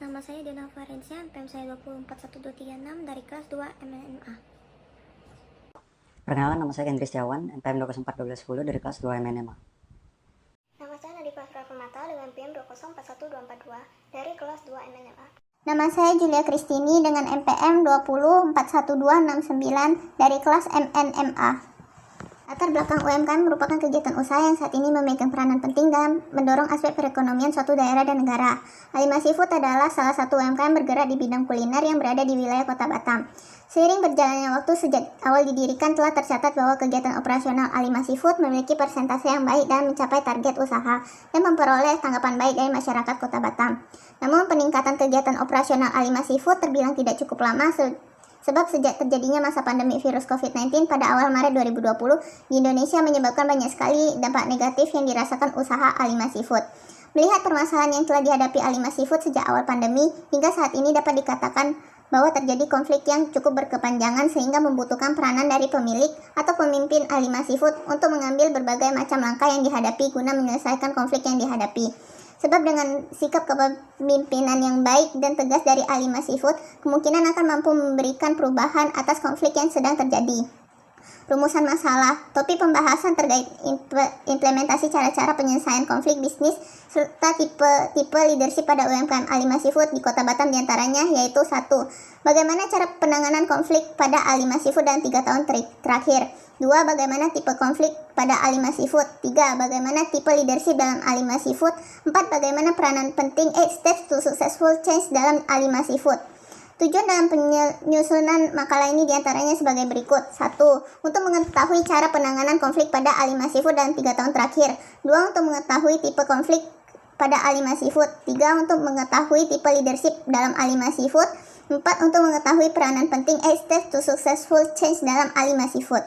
Nama saya Dina Florencia, NPM saya 2412336 dari kelas 2 MNMA. Perkenalkan, nama saya Gendri Setiawan, NPM 2041210 dari kelas 2 MNMA. Nama saya Nadifah Permata dengan NPM 2041242 dari kelas 2 MNMA. Nama saya Julia Kristini dengan NPM 2041269 dari kelas MNMA. Latar belakang UMKM merupakan kegiatan usaha yang saat ini memegang peranan penting dalam mendorong aspek perekonomian suatu daerah dan negara. Alimah Seafood adalah salah satu UMKM bergerak di bidang kuliner yang berada di wilayah Kota Batam. Seiring berjalannya waktu sejak awal didirikan telah tercatat bahwa kegiatan operasional Alimah Seafood memiliki persentase yang baik dan mencapai target usaha dan memperoleh tanggapan baik dari masyarakat Kota Batam. Namun peningkatan kegiatan operasional Alimah Seafood terbilang tidak cukup lama sebab sejak terjadinya masa pandemi virus COVID-19 pada awal Maret 2020 di Indonesia menyebabkan banyak sekali dampak negatif yang dirasakan usaha Alimah Seafood. Melihat permasalahan yang telah dihadapi Alimah Seafood sejak awal pandemi, hingga saat ini dapat dikatakan bahwa terjadi konflik yang cukup berkepanjangan sehingga membutuhkan peranan dari pemilik atau pemimpin Alimah Seafood untuk mengambil berbagai macam langkah yang dihadapi guna menyelesaikan konflik yang dihadapi. Sebab dengan sikap kepemimpinan yang baik dan tegas dari Alimah Seafood, kemungkinan akan mampu memberikan perubahan atas konflik yang sedang terjadi. Rumusan masalah, topik pembahasan terkait implementasi cara-cara penyelesaian konflik bisnis serta tipe leadership pada UMKM Alimah Seafood di Kota Batam diantaranya yaitu 1. Bagaimana cara penanganan konflik pada Alimah Seafood dalam 3 tahun terakhir. 2. Bagaimana tipe konflik pada Alimah Seafood. 3. Bagaimana tipe leadership dalam Alimah Seafood. 4. Bagaimana peranan penting 8 steps to successful change dalam Alimah Seafood. Tujuan dalam penyusunan makalah ini diantaranya sebagai berikut. 1. Untuk mengetahui cara penanganan konflik pada Alimah Seafood dalam 3 tahun terakhir. 2. Untuk mengetahui tipe konflik pada Alimah Seafood. 3. Untuk mengetahui tipe leadership dalam Alimah Seafood. 4. Untuk mengetahui peranan penting 8 steps to successful change dalam Alimah Seafood.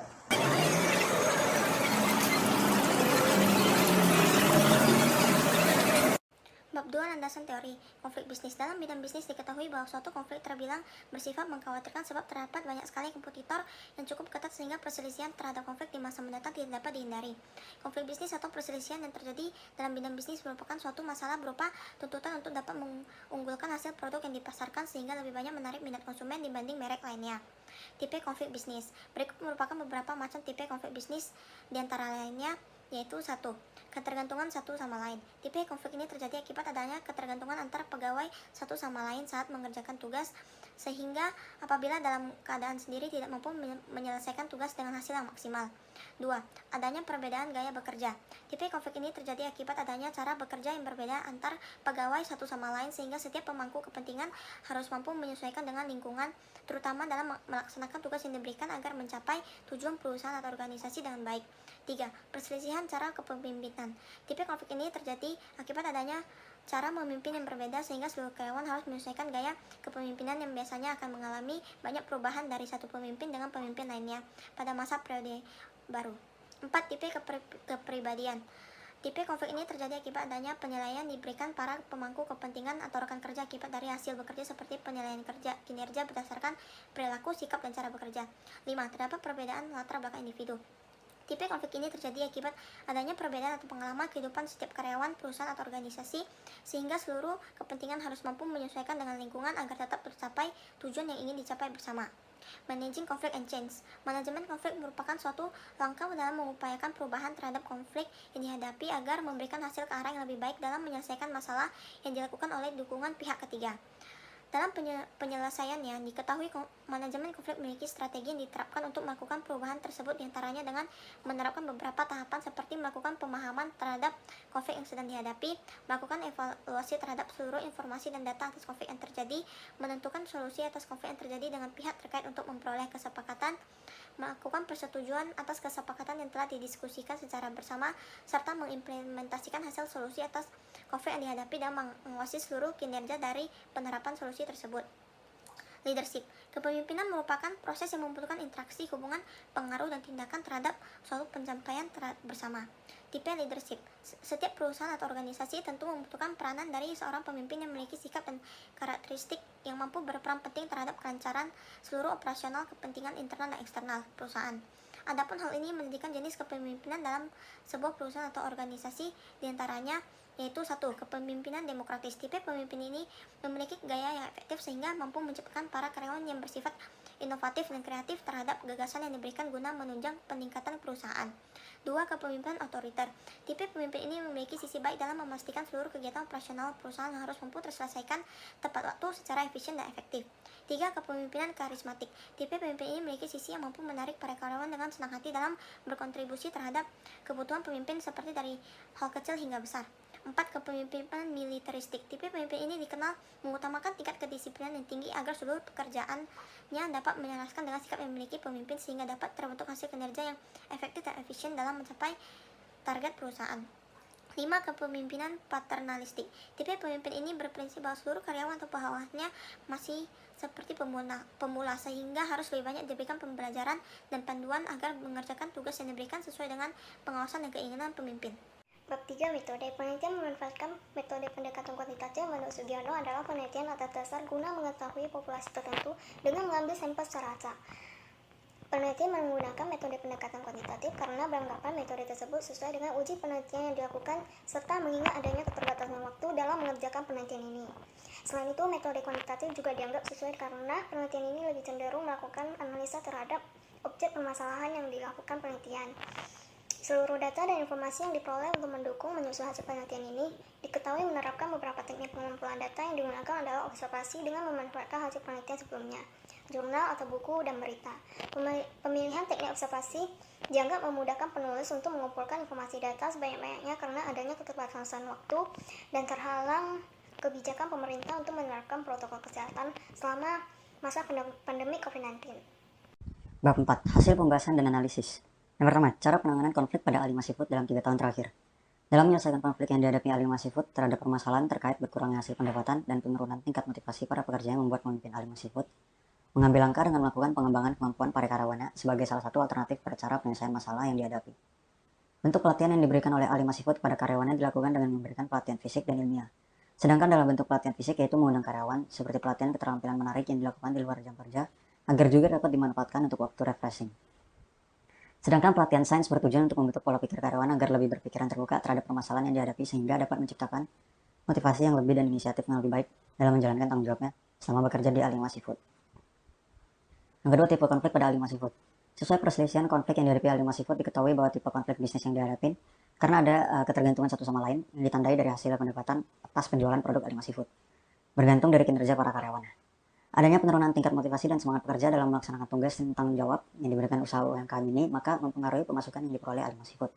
Bab 2. Landasan teori konflik bisnis. Dalam bidang bisnis diketahui bahwa suatu konflik terbilang bersifat mengkhawatirkan sebab terdapat banyak sekali kompetitor yang cukup ketat sehingga perselisihan terhadap konflik di masa mendatang tidak dapat dihindari. Konflik bisnis atau perselisihan yang terjadi dalam bidang bisnis merupakan suatu masalah berupa tuntutan untuk dapat mengunggulkan hasil produk yang dipasarkan sehingga lebih banyak menarik minat konsumen dibanding merek lainnya. Tipe konflik bisnis. Berikut merupakan beberapa macam tipe konflik bisnis, diantara lainnya yaitu 1. Ketergantungan satu sama lain. Tipe konflik ini terjadi akibat adanya ketergantungan antara pegawai satu sama lain saat mengerjakan tugas, sehingga apabila dalam keadaan sendiri tidak mampu menyelesaikan tugas dengan hasil yang maksimal. 2. Adanya perbedaan gaya bekerja. Tipe konflik ini terjadi akibat adanya cara bekerja yang berbeda antar pegawai satu sama lain sehingga setiap pemangku kepentingan harus mampu menyesuaikan dengan lingkungan, terutama dalam melaksanakan tugas yang diberikan agar mencapai tujuan perusahaan atau organisasi dengan baik. 3. Perselisihan cara kepemimpinan. Tipe konflik ini terjadi akibat adanya cara memimpin yang berbeda sehingga seluruh karyawan harus menyesuaikan gaya kepemimpinan yang biasanya akan mengalami banyak perubahan dari satu pemimpin dengan pemimpin lainnya pada masa periode baru. 4. Tipe kepribadian. Tipe konflik ini terjadi akibat adanya penilaian diberikan para pemangku kepentingan atau rekan kerja akibat dari hasil bekerja seperti penilaian kinerja berdasarkan perilaku, sikap, dan cara bekerja. 5. Terdapat perbedaan latar belakang individu. Tipe konflik ini terjadi akibat adanya perbedaan atau pengalaman kehidupan setiap karyawan, perusahaan, atau organisasi, sehingga seluruh kepentingan harus mampu menyesuaikan dengan lingkungan agar tetap tercapai tujuan yang ingin dicapai bersama. Managing Conflict and Change. Manajemen konflik merupakan suatu langkah dalam mengupayakan perubahan terhadap konflik yang dihadapi agar memberikan hasil ke arah yang lebih baik dalam menyelesaikan masalah yang dilakukan oleh dukungan pihak ketiga. Dalam penyelesaiannya, diketahui manajemen konflik memiliki strategi yang diterapkan untuk melakukan perubahan tersebut, diantaranya dengan menerapkan beberapa tahapan seperti melakukan pemahaman terhadap konflik yang sedang dihadapi, melakukan evaluasi terhadap seluruh informasi dan data atas konflik yang terjadi, menentukan solusi atas konflik yang terjadi dengan pihak terkait untuk memperoleh kesepakatan, melakukan persetujuan atas kesepakatan yang telah didiskusikan secara bersama, serta mengimplementasikan hasil solusi atas konflik yang dihadapi dan mengawasi seluruh kinerja dari penerapan solusi tersebut. Leadership. Kepemimpinan merupakan proses yang membutuhkan interaksi, hubungan, pengaruh, dan tindakan terhadap suatu pencapaian bersama. Tipe leadership. Setiap perusahaan atau organisasi tentu membutuhkan peranan dari seorang pemimpin yang memiliki sikap dan karakteristik yang mampu berperan penting terhadap kelancaran seluruh operasional kepentingan internal dan eksternal perusahaan. Adapun hal ini menjadikan jenis kepemimpinan dalam sebuah perusahaan atau organisasi, diantaranya yaitu 1. Kepemimpinan demokratis. Tipe pemimpin ini memiliki gaya yang efektif sehingga mampu menciptakan para karyawan yang bersifat inovatif dan kreatif terhadap gagasan yang diberikan guna menunjang peningkatan perusahaan. 2. Kepemimpinan otoriter. Tipe pemimpin ini memiliki sisi baik dalam memastikan seluruh kegiatan operasional perusahaan harus mampu terselesaikan tepat waktu secara efisien dan efektif. 3. Kepemimpinan karismatik. Tipe pemimpin ini memiliki sisi yang mampu menarik para karyawan dengan senang hati dalam berkontribusi terhadap kebutuhan pemimpin seperti dari hal kecil hingga besar. 4. Kepemimpinan militeristik. Tipe pemimpin ini dikenal mengutamakan tingkat kedisiplinan yang tinggi agar seluruh pekerjaannya dapat menyelaraskan dengan sikap yang memiliki pemimpin sehingga dapat terbentuk hasil kinerja yang efektif dan efisien dalam mencapai target perusahaan. 5. Kepemimpinan paternalistik. Tipe pemimpin ini berprinsip bahwa seluruh karyawan atau bawahannya masih seperti pemula sehingga harus lebih banyak diberikan pembelajaran dan panduan agar mengerjakan tugas yang diberikan sesuai dengan pengawasan dan keinginan pemimpin. Bab 3. Metode. Penelitian memanfaatkan metode pendekatan kuantitatif. Menurut Sugiono adalah penelitian atas dasar guna mengetahui populasi tertentu dengan mengambil sampel secara acak. Peneliti menggunakan metode pendekatan kuantitatif karena beranggapan metode tersebut sesuai dengan uji penelitian yang dilakukan serta mengingat adanya keterbatasan waktu dalam mengerjakan penelitian ini. Selain itu, metode kuantitatif juga dianggap sesuai karena penelitian ini lebih cenderung melakukan analisa terhadap objek permasalahan yang dilakukan penelitian. Seluruh data dan informasi yang diperoleh untuk mendukung menyusun hasil penelitian ini diketahui menerapkan beberapa teknik pengumpulan data yang digunakan adalah observasi dengan memanfaatkan hasil penelitian sebelumnya, jurnal atau buku, dan berita. Pemilihan teknik observasi dianggap memudahkan penulis untuk mengumpulkan informasi data sebanyak-banyaknya karena adanya keterbatasan waktu dan terhalang kebijakan pemerintah untuk menerapkan protokol kesehatan selama masa pandemi COVID-19. Bab 4. Hasil pembahasan dan analisis. Yang pertama, cara penanganan konflik pada Ali Masih Food dalam 3 tahun terakhir. Dalam menyelesaikan konflik yang dihadapi Ali Masih Food terhadap permasalahan terkait berkurangnya hasil pendapatan dan penurunan tingkat motivasi para pekerja yang membuat pemimpin Ali Masih Food mengambil langkah dengan melakukan pengembangan kemampuan para karyawannya sebagai salah satu alternatif pada cara penyelesaian masalah yang dihadapi. Bentuk pelatihan yang diberikan oleh Ali Masih Food pada karyawannya dilakukan dengan memberikan pelatihan fisik dan ilmiah. Sedangkan dalam bentuk pelatihan fisik yaitu mengundang karyawan seperti pelatihan keterampilan menarik yang dilakukan di luar jam kerja agar juga dapat dimanfaatkan untuk waktu refreshing. Sedangkan pelatihan sains bertujuan untuk membentuk pola pikir karyawan agar lebih berpikiran terbuka terhadap permasalahan yang dihadapi sehingga dapat menciptakan motivasi yang lebih dan inisiatif yang lebih baik dalam menjalankan tanggung jawabnya selama bekerja di Ali Masih Food. Yang kedua, tipe konflik pada Ali Masih Food. Sesuai perselisihan konflik yang dihadapi Ali Masih Food, diketahui bahwa tipe konflik bisnis yang dihadapi karena ada ketergantungan satu sama lain yang ditandai dari hasil pendapatan atas penjualan produk Ali Masih Food, bergantung dari kinerja para karyawannya. Adanya penurunan tingkat motivasi dan semangat pekerja dalam melaksanakan tugas dan tanggung jawab yang diberikan usaha UMKM ini, maka mempengaruhi pemasukan yang diperoleh Ali Masih Food.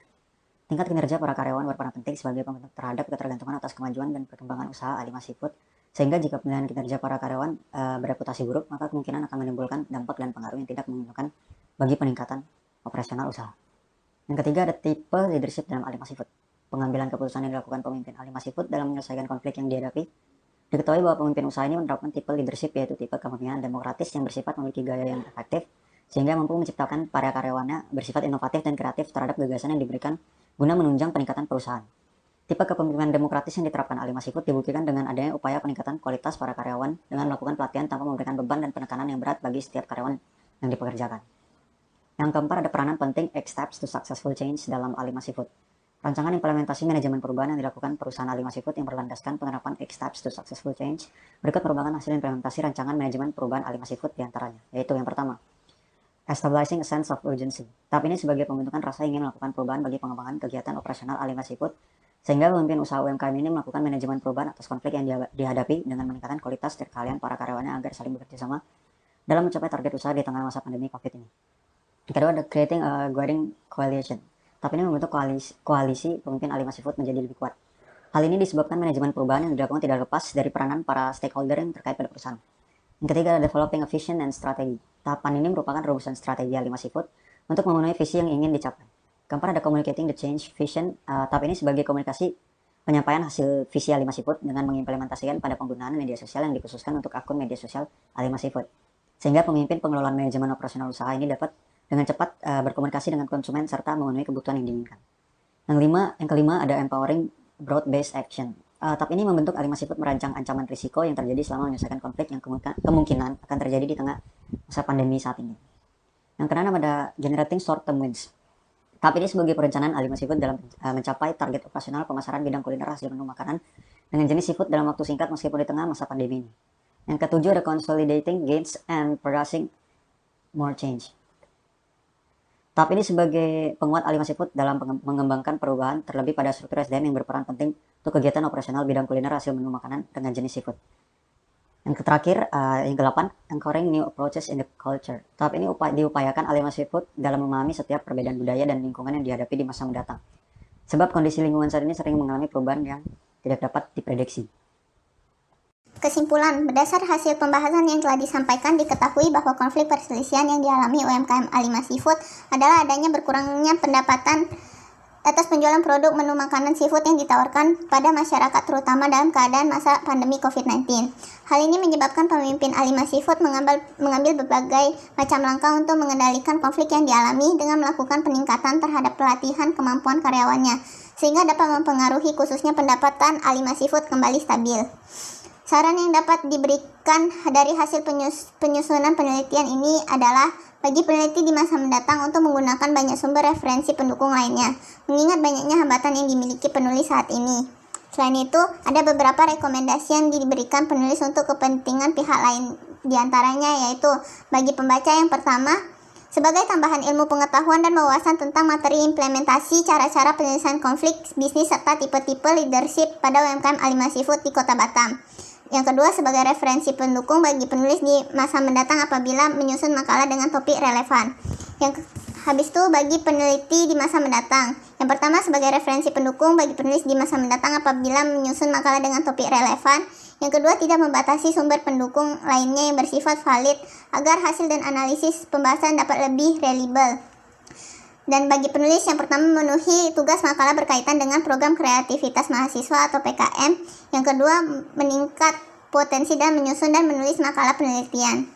Tingkat kinerja para karyawan berperan penting sebagai pembentuk terhadap ketergantungan atas kemajuan dan perkembangan usaha Ali Masih Food, sehingga jika pilihan kinerja para karyawan bereputasi buruk, maka kemungkinan akan menimbulkan dampak dan pengaruh yang tidak menguntungkan bagi peningkatan operasional usaha. Yang ketiga, ada tipe leadership dalam Ali Masih Food. Pengambilan keputusan yang dilakukan pemimpin Ali Masih Food dalam menyelesaikan konflik yang dihadapi. Diketahui bahwa pemimpin usaha ini menerapkan tipe leadership yaitu tipe kepemimpinan demokratis yang bersifat memiliki gaya yang efektif sehingga mampu menciptakan para karyawannya bersifat inovatif dan kreatif terhadap gagasan yang diberikan guna menunjang peningkatan perusahaan. Tipe kepemimpinan demokratis yang diterapkan Ali Masih Food dibuktikan dengan adanya upaya peningkatan kualitas para karyawan dengan melakukan pelatihan tanpa memberikan beban dan penekanan yang berat bagi setiap karyawan yang dipekerjakan. Yang keempat, ada peranan penting 8 steps to successful change dalam Ali Masih Food. Rancangan implementasi manajemen perubahan yang dilakukan perusahaan Ali Masih Food yang berlandaskan penerapan 8 steps to successful change berikut merupakan hasil implementasi rancangan manajemen perubahan Ali Masih Food diantaranya, yaitu yang pertama, establishing a sense of urgency. Tahap ini sebagai pembentukan rasa ingin melakukan perubahan bagi pengembangan kegiatan operasional Ali Masih Food, sehingga pemimpin usaha UMKM ini melakukan manajemen perubahan atas konflik yang dihadapi dengan meningkatkan kualitas dari kalian para karyawannya agar saling bekerja sama dalam mencapai target usaha di tengah masa pandemi COVID ini. Yang kedua, ada creating a guiding coalition. Tapi ini membentuk koalisi pemimpin Ali Masih Food menjadi lebih kuat. Hal ini disebabkan manajemen perubahan yang dilakukan tidak lepas dari peranan para stakeholder yang terkait pada perusahaan. Yang ketiga, developing a vision and strategy. Tahapan ini merupakan rumusan strategi Ali Masih Food untuk memenuhi visi yang ingin dicapai. Keempat, ada communicating the change vision. Tahap ini sebagai komunikasi penyampaian hasil visi Ali Masih Food dengan mengimplementasikan pada penggunaan media sosial yang dikhususkan untuk akun media sosial Ali Masih Food. Sehingga pemimpin pengelolaan manajemen operasional usaha ini dapat dengan cepat berkomunikasi dengan konsumen serta memenuhi kebutuhan yang diinginkan. Yang kelima ada empowering broad-based action. Tahap ini membentuk Ali Masih Food merancang ancaman risiko yang terjadi selama menyelesaikan konflik yang kemungkinan akan terjadi di tengah masa pandemi saat ini. Yang keenam ada generating short-term wins. Tahap ini sebagai perencanaan ahli seafood dalam mencapai target operasional pemasaran bidang kuliner hasil menu makanan dengan jenis seafood dalam waktu singkat meskipun di tengah masa pandemi ini. Yang ketujuh ada consolidating gains and producing more change. Tahap ini sebagai penguat ahli seafood dalam mengembangkan perubahan terlebih pada struktur SDM yang berperan penting untuk kegiatan operasional bidang kuliner hasil menu makanan dengan jenis seafood. Yang terakhir, yang ke-8, anchoring new approaches in the culture. Tahap ini diupayakan ahli seafood dalam memahami setiap perbedaan budaya dan lingkungan yang dihadapi di masa mendatang. Sebab kondisi lingkungan saat ini sering mengalami perubahan yang tidak dapat diprediksi. Kesimpulan, berdasar hasil pembahasan yang telah disampaikan, diketahui bahwa konflik perselisihan yang dialami UMKM A5 Seafood adalah adanya berkurangnya pendapatan atas penjualan produk menu makanan seafood yang ditawarkan pada masyarakat terutama dalam keadaan masa pandemi COVID-19. Hal ini menyebabkan pemimpin A5 Seafood mengambil berbagai macam langkah untuk mengendalikan konflik yang dialami dengan melakukan peningkatan terhadap pelatihan kemampuan karyawannya, sehingga dapat mempengaruhi khususnya pendapatan A5 Seafood kembali stabil. Saran yang dapat diberikan dari hasil penyusunan penelitian ini adalah bagi peneliti di masa mendatang untuk menggunakan banyak sumber referensi pendukung lainnya, mengingat banyaknya hambatan yang dimiliki penulis saat ini. Selain itu, ada beberapa rekomendasi yang diberikan penulis untuk kepentingan pihak lain, diantaranya yaitu bagi pembaca yang pertama, sebagai tambahan ilmu pengetahuan dan wawasan tentang materi implementasi cara-cara penyelesaian konflik bisnis serta tipe-tipe leadership pada UMKM A5 Seafood di Kota Batam. Yang kedua, sebagai referensi pendukung bagi penulis di masa mendatang apabila menyusun makalah dengan topik relevan. Habis itu, bagi peneliti di masa mendatang. Yang pertama, sebagai referensi pendukung bagi penulis di masa mendatang apabila menyusun makalah dengan topik relevan. Yang kedua, tidak membatasi sumber pendukung lainnya yang bersifat valid agar hasil dan analisis pembahasan dapat lebih reliable. Dan bagi penulis yang pertama, memenuhi tugas makalah berkaitan dengan program kreativitas mahasiswa atau PKM. Yang kedua, meningkat potensi dan menyusun dan menulis makalah penelitian.